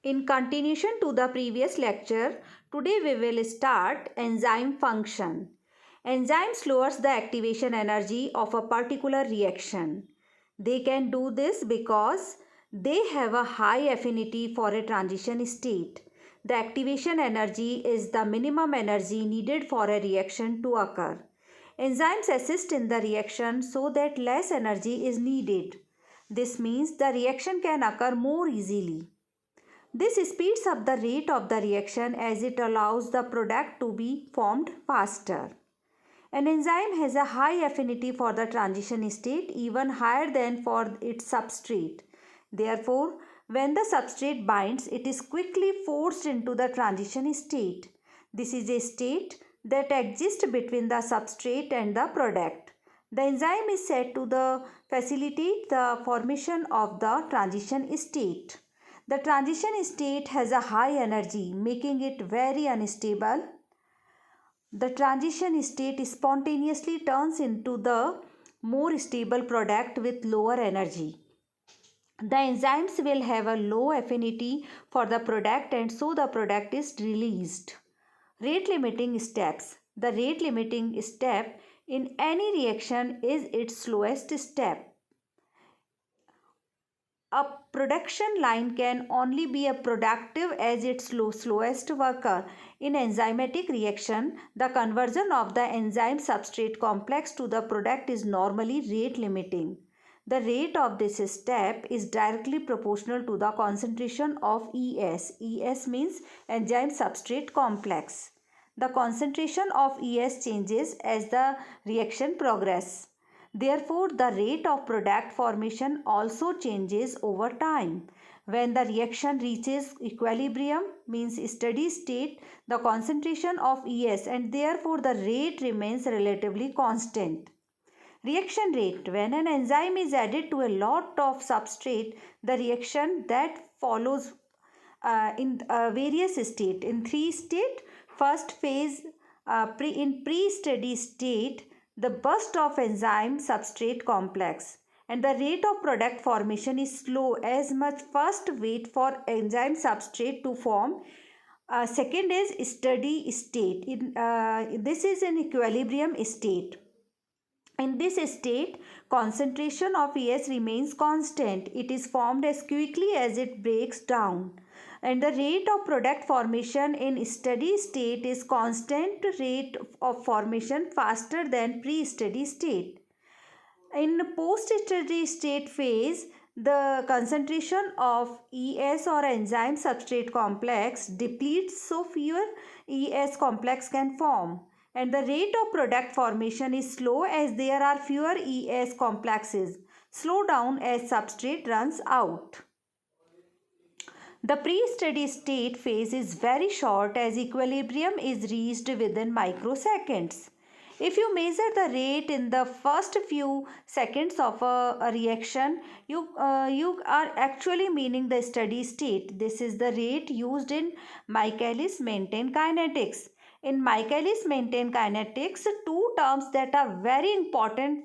In continuation to the previous lecture, today we will start enzyme function. Enzymes lowers the activation energy of a particular reaction. They can do this because they have a high affinity for a transition state. The activation energy is the minimum energy needed for a reaction to occur. Enzymes assist in the reaction so that less energy is needed. This means the reaction can occur more easily. This speeds up the rate of the reaction as it allows the product to be formed faster. An enzyme has a high affinity for the transition state, even higher than for its substrate. Therefore, when the substrate binds, it is quickly forced into the transition state. This is a state that exists between the substrate and the product. The enzyme is said to facilitate the formation of the transition state. The transition state has a high energy, making it very unstable. The transition state spontaneously turns into the more stable product with lower energy. The enzymes will have a low affinity for the product and so the product is released. Rate limiting steps. The rate limiting step in any reaction is its slowest step. A production line can only be a productive as its slowest worker. In enzymatic reaction, the conversion of the enzyme substrate complex to the product is normally rate limiting. The rate of this step is directly proportional to the concentration of ES. ES means enzyme substrate complex. The concentration of ES changes as the reaction progresses. Therefore, the rate of product formation also changes over time. When the reaction reaches equilibrium, means steady state, the concentration of ES and therefore the rate remains relatively constant. Reaction rate. When an enzyme is added to a lot of substrate, the reaction that follows in various states. In three states, first phase in pre-steady state, the burst of enzyme substrate complex and the rate of product formation is slow as much first wait for enzyme substrate to form. Second is steady state. This is an equilibrium state. In this state, concentration of ES remains constant. It is formed as quickly as it breaks down. And the rate of product formation in steady state is constant rate of formation faster than pre-steady state. In post-steady state phase, the concentration of ES or enzyme substrate complex depletes so fewer ES complex can form and the rate of product formation is slow as there are fewer ES complexes. Slow down as substrate runs out. The pre-steady state phase is very short as equilibrium is reached within microseconds. If you measure the rate in the first few seconds of a reaction, you are actually meaning the steady state. This is the rate used in Michaelis-Menten kinetics. In Michaelis-Menten kinetics, two terms that are very important.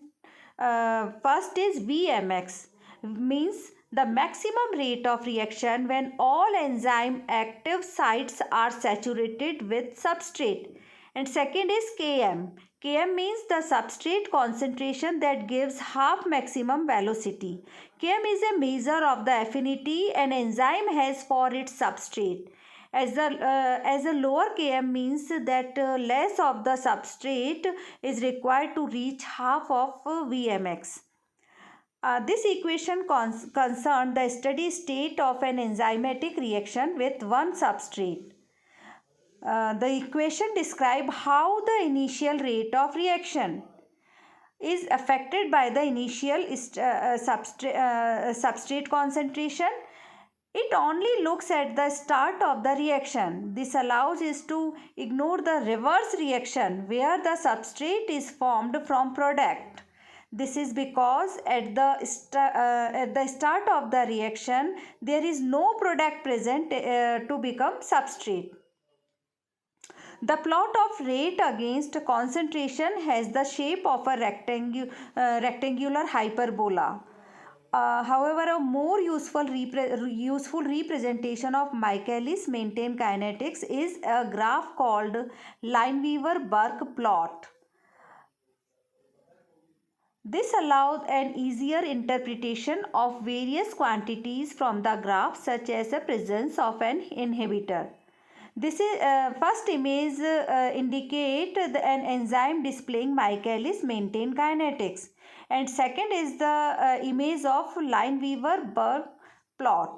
First is Vmx, means the maximum rate of reaction when all enzyme active sites are saturated with substrate. And second is Km. Km means the substrate concentration that gives half maximum velocity. Km is a measure of the affinity an enzyme has for its substrate. As a lower Km means that less of the substrate is required to reach half of Vmx. This equation concerns the steady state of an enzymatic reaction with one substrate. The equation describes how the initial rate of reaction is affected by the initial substrate concentration. It only looks at the start of the reaction. This allows us to ignore the reverse reaction where the substrate is formed from product. This is because at the start of the reaction, there is no product present to become substrate. The plot of rate against concentration has the shape of a rectangular hyperbola. However, a more useful representation of Michaelis maintained kinetics is a graph called Lineweaver-Burke plot. This allowed an easier interpretation of various quantities from the graph, such as the presence of an inhibitor. This is first image indicate an enzyme displaying Michaelis maintained kinetics, and second is the image of Lineweaver-Burke plot.